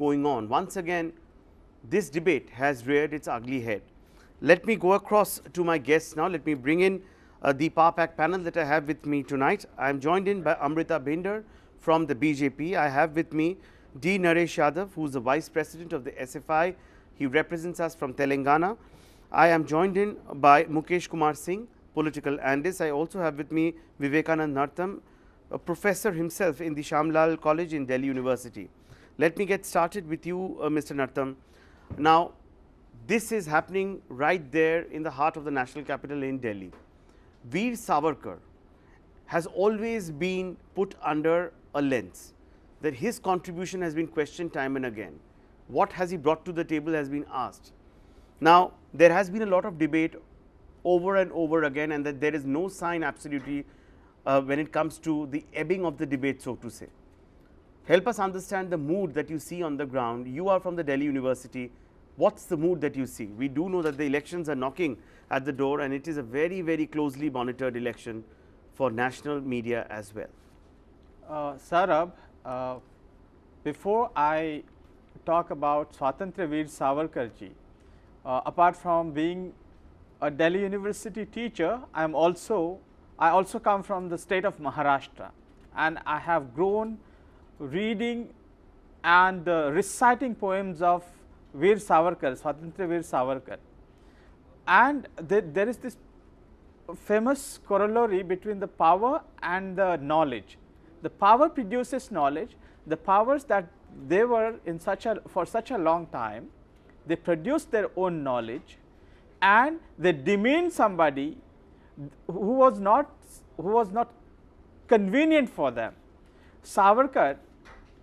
going on. Once again, this debate has reared its ugly head. Let me go across to my guests now. Let me bring in the Power Pack panel that I have with me tonight. I am joined in by Amrita Bhinder from the BJP. I have with me D. Naresh Yadav, who is the Vice President of the SFI. He represents us from Telangana. I am joined in by Mukesh Kumar Singh, political analyst. I also have with me Vivekanand N, a professor himself in the Shamlal College in Delhi University. Let me get started with you, Mr. Nartam. Now, this is happening right there in the heart of the national capital in Delhi. Veer Savarkar has always been put under a lens that his contribution has been questioned time and again. What has he brought to the table has been asked. Now, there has been a lot of debate over and over again, and that there is no sign absolutely when it comes to the ebbing of the debate, so to say. Help us understand the mood that you see on the ground. You are from the Delhi University. What's the mood that you see? We do know that the elections are knocking at the door, and it is a very, very closely monitored election for national media as well. Saurabh, before I talk about Swatantra Veer Savarkar ji, apart from being a Delhi University teacher, I also come from the state of Maharashtra, and I have grown reading and reciting poems of Veer Savarkar, Swatantra Veer Savarkar. And there is this famous corollary between the power and the knowledge. The power produces knowledge. The powers that they were in for such a long time, they produced their own knowledge, and they demeaned somebody who was not convenient for them. Savarkar,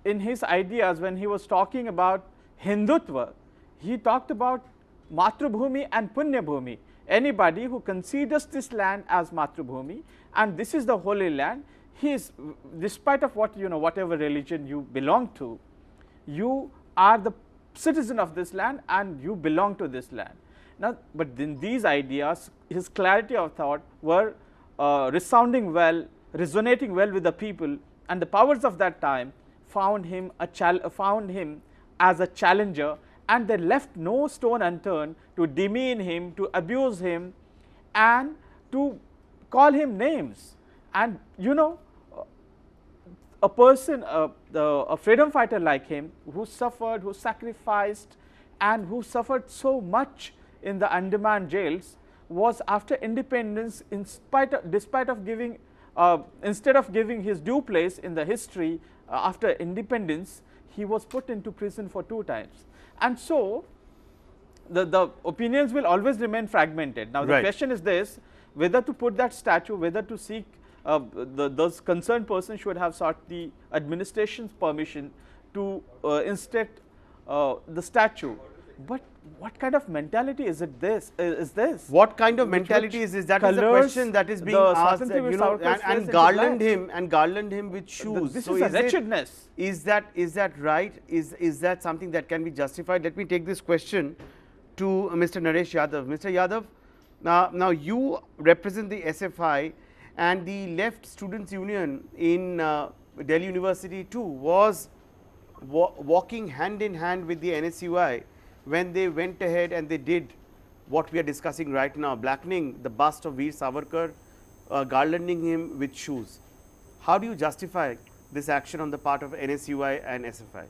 in his ideas, when he was talking about Hindutva, he talked about Matrubhumi and Punyabhumi. Anybody who considers this land as Matrubhumi and this is the holy land, he is, despite of what whatever religion you belong to, you are the citizen of this land and you belong to this land. Now, but then these ideas, his clarity of thought were resounding well, resonating well with the people, and the powers of that time found him as a challenger, and they left no stone unturned to demean him, to abuse him, and to call him names. And a person, a freedom fighter like him, who suffered, who sacrificed, and who suffered so much in the Andaman jails, was after independence, despite of giving, instead of giving his due place in the history after independence, he was put into prison for 2 times. And so, the opinions will always remain fragmented. Now, the question is this: whether to put that statue, whether to seek those concerned persons should have sought the administration's permission to inspect the statue. But what kind of mentality is this? What kind of mentality is this? That is the question that is being asked. And garland him with shoes. This is a wretchedness. Is that right? Is that something that can be justified? Let me take this question to Mr. Naresh Yadav. Mr. Yadav, now you represent the SFI, and the Left Students Union in Delhi University too was walking hand in hand with the NSUI when they went ahead and they did what we are discussing right now, blackening the bust of Veer Savarkar, garlanding him with shoes. How do you justify this action on the part of NSUI and SFI?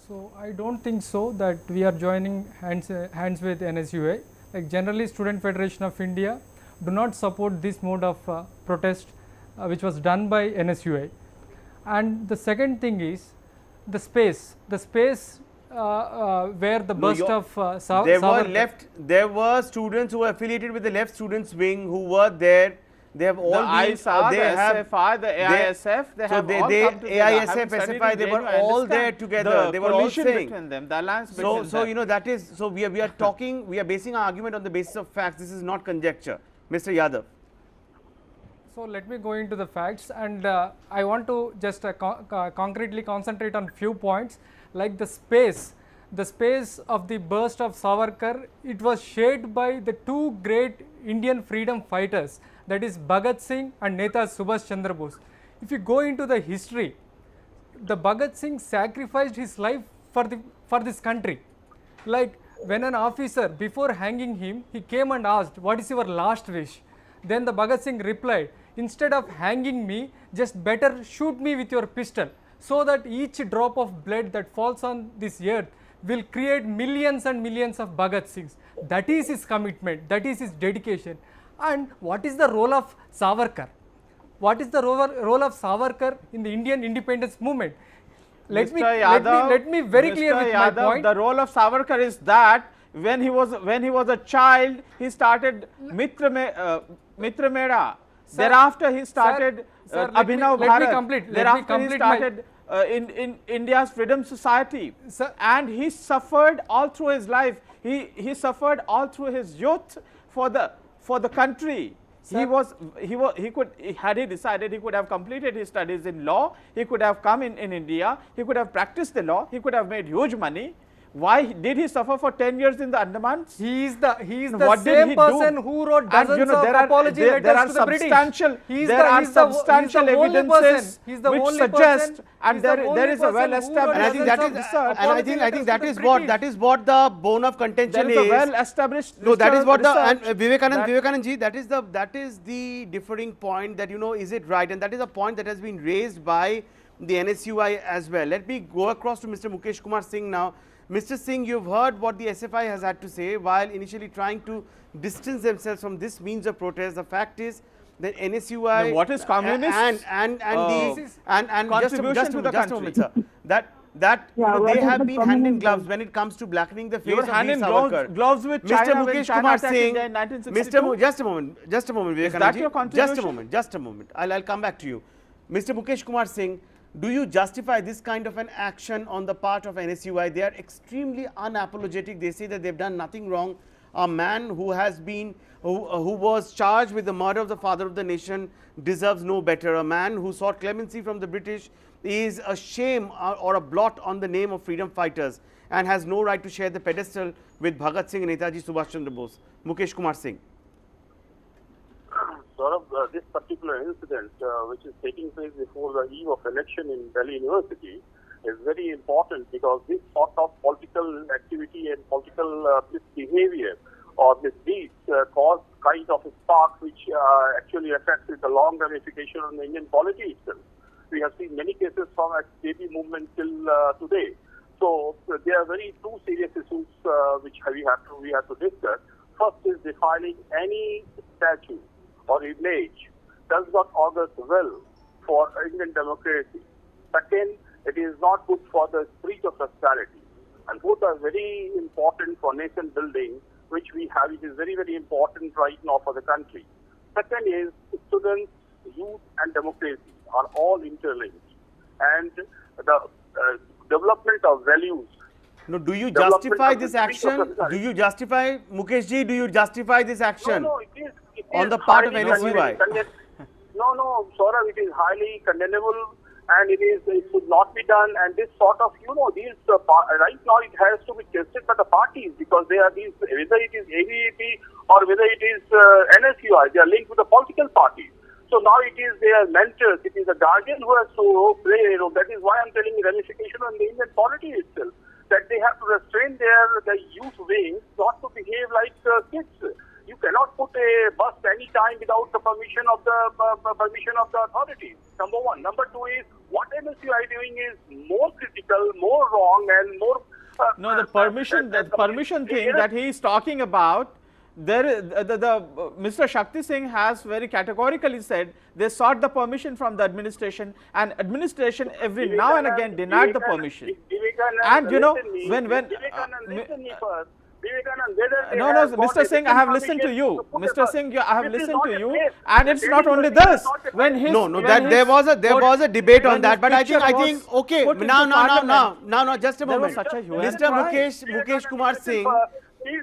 So, I do not think so that we are joining hands with NSUI. Like generally, Student Federation of India do not support this mode of protest which was done by NSUI. And the second thing is the space where the burst of there were students who were affiliated with the Left Students Wing who were there. They have all been, SFI, the AISF, they have all come together. AISF, SFI, they were all there together. They were all saying. Between them, the alliance between them. That is, so we are talking, we are basing our argument on the basis of facts. This is not conjecture. Mr. Yadav. So, let me go into the facts, and I want to just concretely concentrate on few points, like the space of the burst of Savarkar. It was shared by the 2 great Indian freedom fighters, that is Bhagat Singh and Netaji Subhash Chandra Bose. If you go into the history, the Bhagat Singh sacrificed his life for this country. Like when an officer, before hanging him, he came and asked, what is your last wish? Then the Bhagat Singh replied, instead of hanging me, just better shoot me with your pistol, so that each drop of blood that falls on this earth will create millions and millions of Bhagat Singhs. That is his commitment, that is his dedication. And what is the role of Savarkar? What is the role of Savarkar in the Indian independence movement? Let me very clear with my point. The role of Savarkar is that when he was a child, he started Mitra Mera. Thereafter, he started Abhinav Bharat. Let me complete. Thereafter, he started in India's Freedom Society, and he suffered all through his life. He suffered all through his youth for the country. He could, had he decided, he could have completed his studies in law. He could have come in India. He could have practiced the law. He could have made huge money. Why did he suffer for 10 years in the Andamans? He is the same person who wrote dozens of apology letters to the British. There are substantial evidences which suggest, and there is a well established, and I think that is what the bone of contention is. There is a well established. No, that is what the, and Vivekanand ji, that is the differing point, that, you know, is it right? And that is a point that has been raised by the NSUI as well. Let me go across to Mr. Mukesh Kumar Singh now. Mr. Singh, you've heard what the SFI has had to say while initially trying to distance themselves from this means of protest. The fact is that NSUI, now what is communist and just a moment, sir. That they have been hand in gloves when it comes to blackening the face of hand in Savarkar. gloves with Mr. China Mukesh Kumar Singh, just a moment, Is that your Vivekanand ji, just a moment. I'll come back to you. Mr. Mukesh Kumar Singh, do you justify this kind of an action on the part of NSUI? They are extremely unapologetic. They say that they've done nothing wrong. A man who has been, who was charged with the murder of the father of the nation deserves no better. A man who sought clemency from the British is a shame or a blot on the name of freedom fighters and has no right to share the pedestal with Bhagat Singh and Netaji Subhash Chandra Bose. Mukesh Kumar Singh. Saurabh, this particular incident, which is taking place before the eve of election in Delhi University, is very important because this sort of political activity and political misbehavior or misdeeds cause kind of a spark which actually affects the long ramification on the Indian polity itself. We have seen many cases from baby movement till today. So there are very two serious issues which we have to discuss. First is defining any statue or image does not augur well for Indian democracy. Second, it is not good for the spirit of prosperity. And both are very important for nation building, which we have. It is very, very important right now for the country. Second is students, youth and democracy are all interlinked. And the development of values. No, do you justify this action? Do you justify, Mukesh ji, do you justify this action? No, it is on the part of NSUI? No, Saurabh, it is highly condemnable and it should not be done. And this sort of, these right now it has to be tested by the parties because they are these, whether it is ABVP or whether it is NSUI, they are linked with the political parties. So now it is their mentors, it is the guardian who has to play. That is why I'm telling you ramification on the Indian polity itself. That they have to restrain the youth wings not to behave like kids. You cannot put a bus any time without the permission of the authorities. Number one. Number two is what NSUI is doing is more critical, more wrong, and more. No, the permission thing that he is talking about. There, Mr. Shakti Singh has very categorically said they sought the permission from the administration, and administration every now and again denied the permission. And Mr. Singh, I have listened to you. Mr. Singh, I have listened to you, and it's not only this. There was a debate on that, but I think okay. Now, just a moment. Mr. Mukesh Kumar Singh.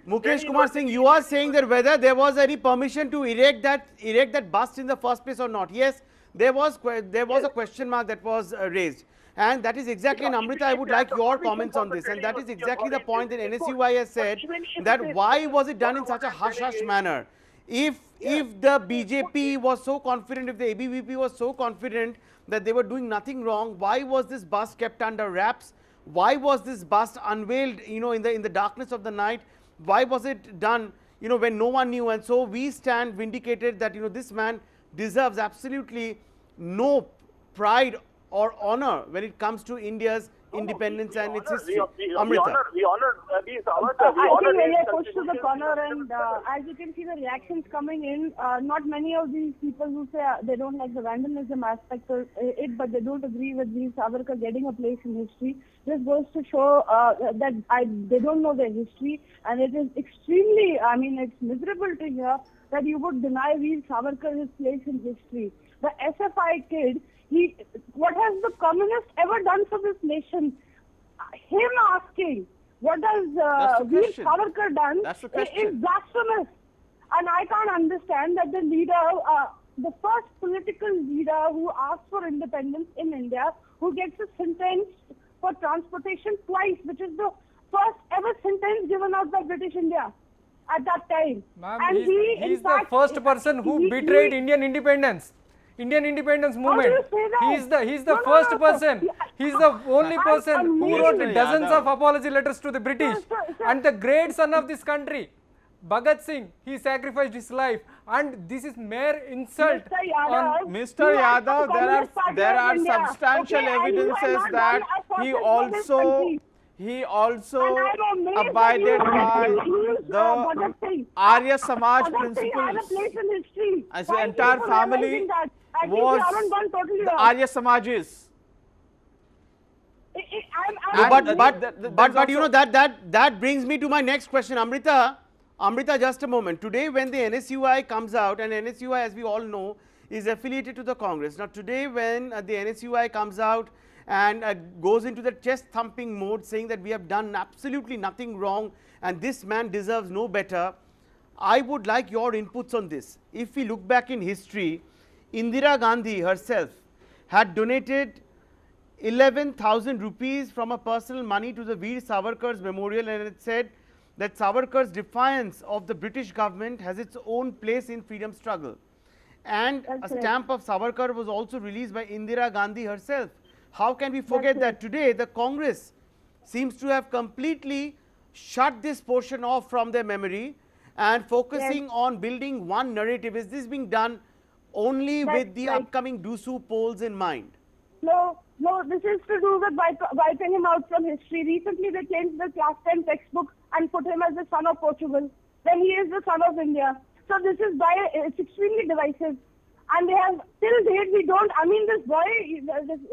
Mukesh Kumar Singh, you are saying that whether there was any permission to erect that bust in the first place or not. Yes, there was a question mark that was raised, and that is exactly, and Amrita, I would like your comments on this, and that is exactly the point that NSUI has said, that why was it done in such a hush-hush manner? If the BJP was so confident, if the ABVP was so confident that they were doing nothing wrong, why was this bust kept under wraps? Why was this bust unveiled, in the darkness of the night? Why was it done, when no one knew? And so we stand vindicated that, this man deserves absolutely no pride or honor when it comes to India's independence and its history. Amrita. We honor these hours. I think when I push to the corner, and as you can see the reactions coming in, not many of these people who say they don't like the vandalism aspect of it, but they don't agree with Veer Savarkar getting a place in history. This goes to show that they don't know their history, and it is extremely, it's miserable to hear that you would deny Veer Savarkar his place in history. The SFI kid, what has the communist ever done for this nation? Him asking, what has Veer Savarkar done is blasphemous. And I can't understand that the leader, the first political leader who asked for independence in India, who gets a sentence for transportation twice, which is the first ever sentence given out by British India at that time. Ma'am, he's the first person who betrayed Indian independence. Indian independence movement. He's the first person. He's the only person who wrote dozens of apology letters to the British. And the great son of this country, Bhagat Singh, he sacrificed his life, and this is mere insult. Mr. Yadav, there are substantial evidences that he also abided by the Arya Samaj principles. As the entire family was the Arya Samajis. But that brings me to my next question, Amrita. Amrita, just a moment. Today, when the NSUI comes out, and NSUI, as we all know, is affiliated to the Congress. Now, today, when the NSUI comes out and goes into the chest thumping mode, saying that we have done absolutely nothing wrong and this man deserves no better, I would like your inputs on this. If we look back in history, Indira Gandhi herself had donated 11,000 rupees from her personal money to the Veer Savarkar's memorial, and it said that Savarkar's defiance of the British government has its own place in freedom struggle. And a stamp of Savarkar was also released by Indira Gandhi herself. How can we forget that today the Congress seems to have completely shut this portion off from their memory and focusing on building one narrative? Is this being done only with the upcoming DUSU polls in mind? No, this is to do with wiping him out from history. Recently they changed the class 10 textbook and put him as the son of Portugal. Then he is the son of India. So this is it's extremely divisive. And they have, till date, this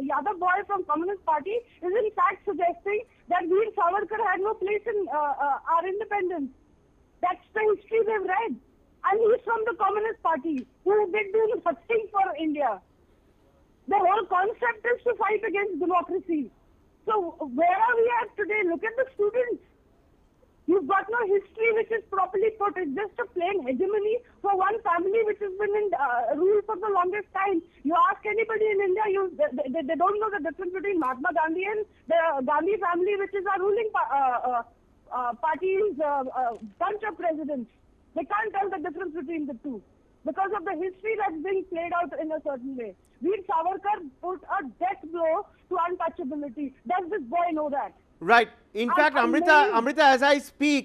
Yadav boy from Communist Party is in fact suggesting that Veer Savarkar had no place in our independence. That's the history they've read. And he's from the Communist Party, who did do nothing for India. The whole concept is to fight against democracy. So where are we at today? Look at the students. You've got no history which is properly put. It's just a plain hegemony for one family which has been in rule for the longest time. You ask anybody in India, they don't know the difference between Mahatma Gandhi and the Gandhi family, which is our ruling party's bunch of presidents. They can't tell the difference between the two because of the history that's being played out in a certain way. Veer Savarkar put a death blow to untouchability. Does this boy know that? Right. In fact, Amrita,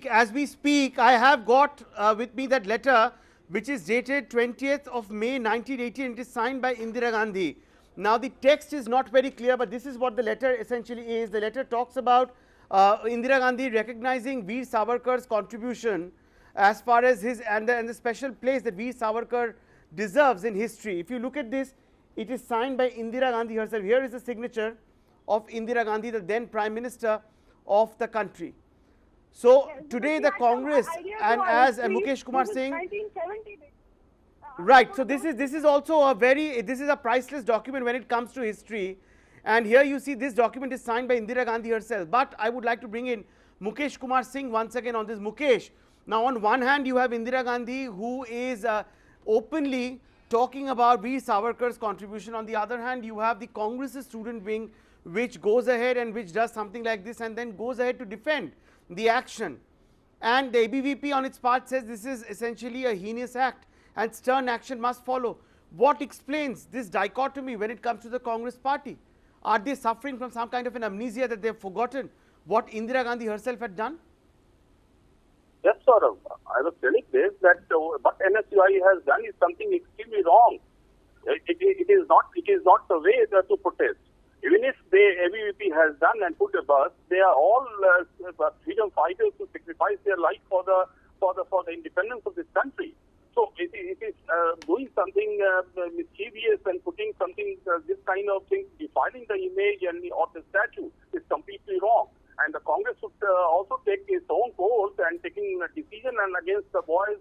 as we speak, I have got with me that letter which is dated 20th of May 1980 and it is signed by Indira Gandhi. Now, the text is not very clear, but this is what the letter essentially is. The letter talks about Indira Gandhi recognizing Veer Savarkar's contribution as far as his and the special place that Veer Savarkar deserves in history. If you look at this, it is signed by Indira Gandhi herself. Here is the signature of Indira Gandhi, the then Prime Minister of the country. So today the Congress, and as Mukesh Kumar Singh, right. So this is also this is a priceless document when it comes to history. And here you see this document is signed by Indira Gandhi herself. But I would like to bring in Mukesh Kumar Singh once again on this. Mukesh, now on one hand you have Indira Gandhi who is openly talking about Veer Savarkar's contribution. On the other hand, you have the Congress's student wing which goes ahead and which does something like this and then goes ahead to defend the action. And the ABVP on its part says this is essentially a heinous act and stern action must follow. What explains this dichotomy when it comes to the Congress party? Are they suffering from some kind of an amnesia that they have forgotten what Indira Gandhi herself had done? Yes, Saurabh. I was telling this that what NSUI has done is something extremely wrong. It is not the way to protest. Even if ABVP has done and put a bus, they are all freedom fighters who sacrifice their life for the independence of this country. So it is doing something mischievous and putting something this kind of thing, defiling the image of the statue is completely wrong. And the Congress should also take its own course and taking a decision and against the boys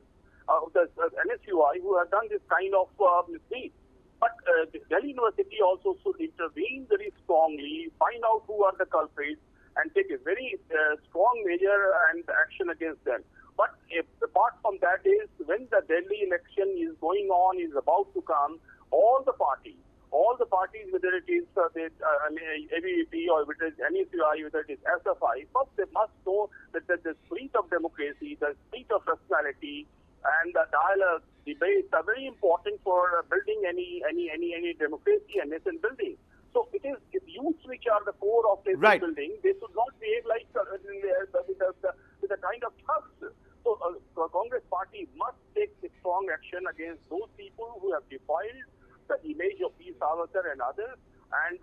of the NSUI who have done this kind of misdeed. But Delhi University also should intervene very strongly, find out who are the culprits, and take a very strong measure and action against them. But apart from that is, when the Delhi election is going on, is about to come, all the parties, whether it is ABVP or whether it is NSUI, whether it is SFI, first they must know that the spirit of democracy, the spirit of rationality, and the dialogue, debates are very important for building any democracy and nation building. So it is youths which are the core of nation building. They should not behave like with a kind of thugs. So the Congress party must take strong action against those people who have defiled the image of P. Savarkar and others, and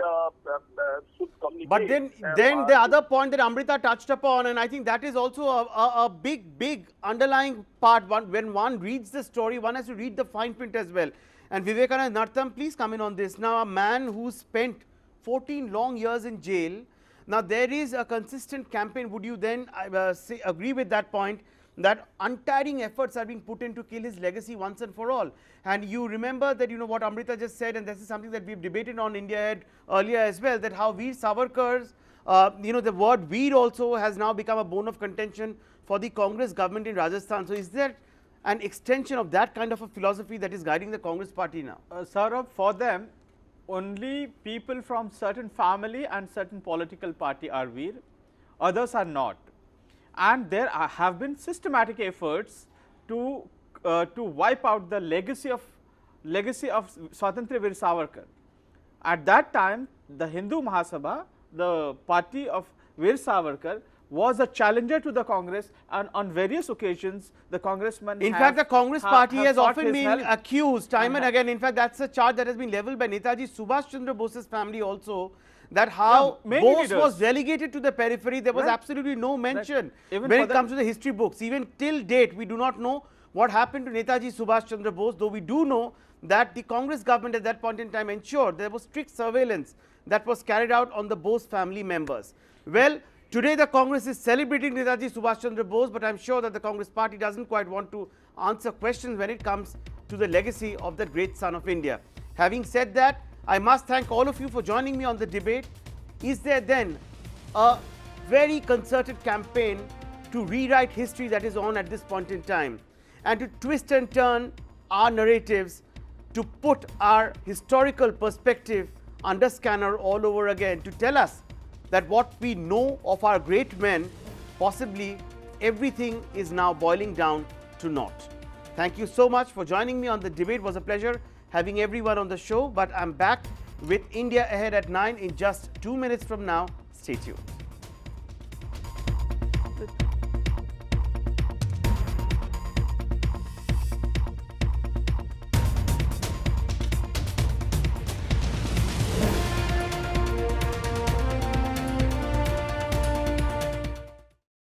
should communicate. But then the other point that Amrita touched upon, and I think that is also a big underlying part. When one reads the story, one has to read the fine print as well. And Vivekanand N, please come in on this. Now, a man who spent 14 long years in jail. Now, there is a consistent campaign. Would you then agree with that point, that untiring efforts are being put in to kill his legacy once and for all? And you remember that, what Amrita just said, and this is something that we've debated on India Ahead earlier as well, that how Veer Savarkar's, the word Veer also has now become a bone of contention for the Congress government in Rajasthan. So is there an extension of that kind of a philosophy that is guiding the Congress party now? Saurabh, for them, only people from certain family and certain political party are Veer, others are not. And there have been systematic efforts to wipe out the legacy of Swatantra Veer Savarkar. At that time, the Hindu Mahasabha, the party of Veer Savarkar, was a challenger to the Congress, and on various occasions the congressman. In fact, the Congress party has often been accused time and again. In fact, that's a charge that has been leveled by Netaji Subhash Chandra Bose's family also, that how Bose was relegated to the periphery. There was absolutely no mention when it comes to the history books. Even till date, we do not know what happened to Netaji Subhash Chandra Bose, though we do know that the Congress government at that point in time ensured there was strict surveillance that was carried out on the Bose family members. Well, today the Congress is celebrating Netaji Subhash Chandra Bose, but I am sure that the Congress party doesn't quite want to answer questions when it comes to the legacy of the great son of India. Having said that, I must thank all of you for joining me on the debate. Is there then a very concerted campaign to rewrite history that is on at this point in time, and to twist and turn our narratives, to put our historical perspective under scanner all over again, to tell us that what we know of our great men, possibly everything is now boiling down to naught? Thank you so much for joining me on the debate. It was a pleasure having everyone on the show, but I'm back with India Ahead at 9 in just 2 minutes from now. Stay tuned.